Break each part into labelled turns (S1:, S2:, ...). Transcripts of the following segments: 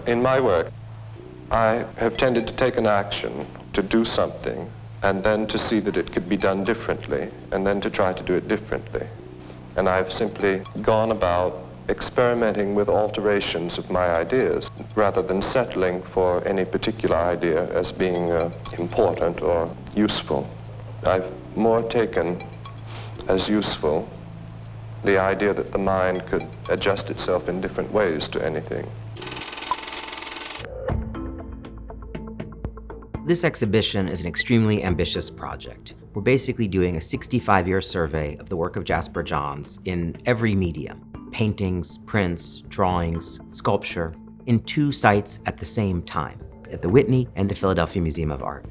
S1: In my work, I have tended to take an action, to do something, and then to see that it could be done differently, and then to try to do it differently. And I've simply gone about experimenting with alterations of my ideas, rather than settling for any particular idea as being important or useful. I've more taken as useful the idea that the mind could adjust itself in different ways to anything.
S2: This exhibition is an extremely ambitious project. We're basically doing a 65-year survey of the work of Jasper Johns in every medium: paintings, prints, drawings, sculpture, in 2 sites at the same time, at the Whitney and the Philadelphia Museum of Art.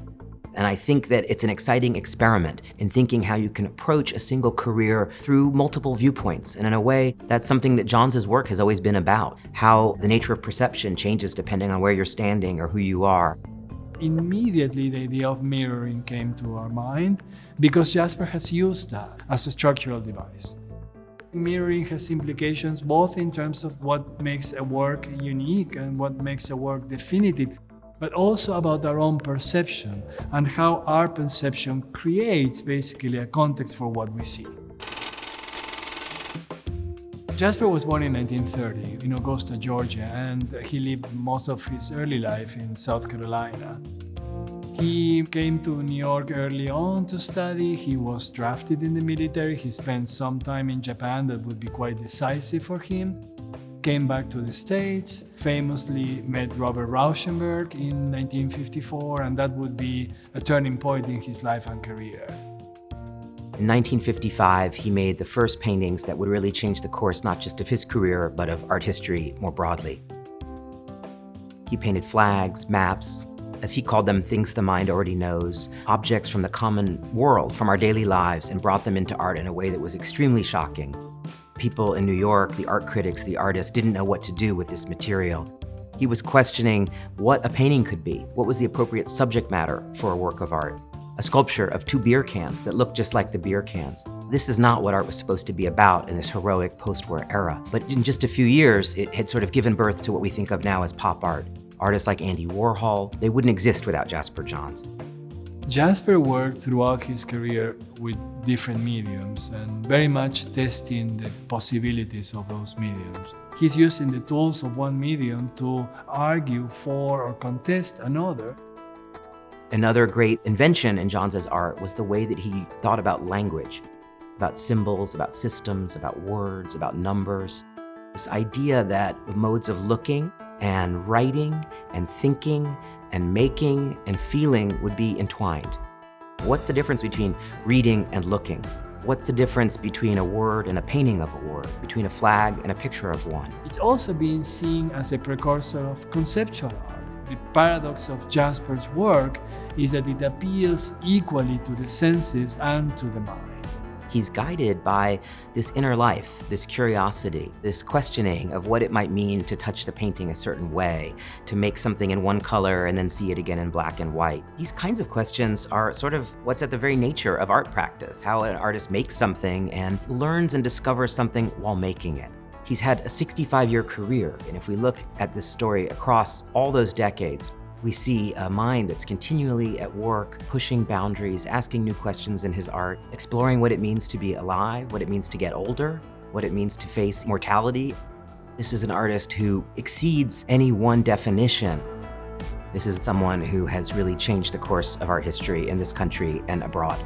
S2: And I think that it's an exciting experiment in thinking how you can approach a single career through multiple viewpoints. And in a way, that's something that Johns' work has always been about, how the nature of perception changes depending on where you're standing or who you are.
S3: Immediately, the idea of mirroring came to our mind because Jasper has used that as a structural device. Mirroring has implications both in terms of what makes a work unique and what makes a work definitive, but also about our own perception and how our perception creates basically a context for what we see. Jasper was born in 1930 in Augusta, Georgia, and he lived most of his early life in South Carolina. He came to New York early on to study. He was drafted in the military. He spent some time in Japan that would be quite decisive for him. Came back to the States, famously met Robert Rauschenberg in 1954, and that would be a turning point in his life and career.
S2: In 1955, he made the first paintings that would really change the course not just of his career, but of art history more broadly. He painted flags, maps, as he called them, things the mind already knows, objects from the common world, from our daily lives, and brought them into art in a way that was extremely shocking. People in New York, the art critics, the artists, didn't know what to do with this material. He was questioning what a painting could be, what was the appropriate subject matter for a work of art. A sculpture of 2 beer cans that looked just like the beer cans. This is not what art was supposed to be about in this heroic post-war era. But in just a few years, it had sort of given birth to what we think of now as pop art. Artists like Andy Warhol, they wouldn't exist without Jasper Johns.
S3: Jasper worked throughout his career with different mediums and very much testing the possibilities of those mediums. He's using the tools of one medium to argue for or contest another.
S2: Another great invention in Johns' art was the way that he thought about language, about symbols, about systems, about words, about numbers. This idea that the modes of looking and writing and thinking and making and feeling would be entwined. What's the difference between reading and looking? What's the difference between a word and a painting of a word, between a flag and a picture of one?
S3: It's also being seen as a precursor of conceptual art. The paradox of Jasper's work is that it appeals equally to the senses and to the mind.
S2: He's guided by this inner life, this curiosity, this questioning of what it might mean to touch the painting a certain way, to make something in one color and then see it again in black and white. These kinds of questions are sort of what's at the very nature of art practice, how an artist makes something and learns and discovers something while making it. He's had a 65-year career, and if we look at this story across all those decades, we see a mind that's continually at work, pushing boundaries, asking new questions in his art, exploring what it means to be alive, what it means to get older, what it means to face mortality. This is an artist who exceeds any one definition. This is someone who has really changed the course of art history in this country and abroad.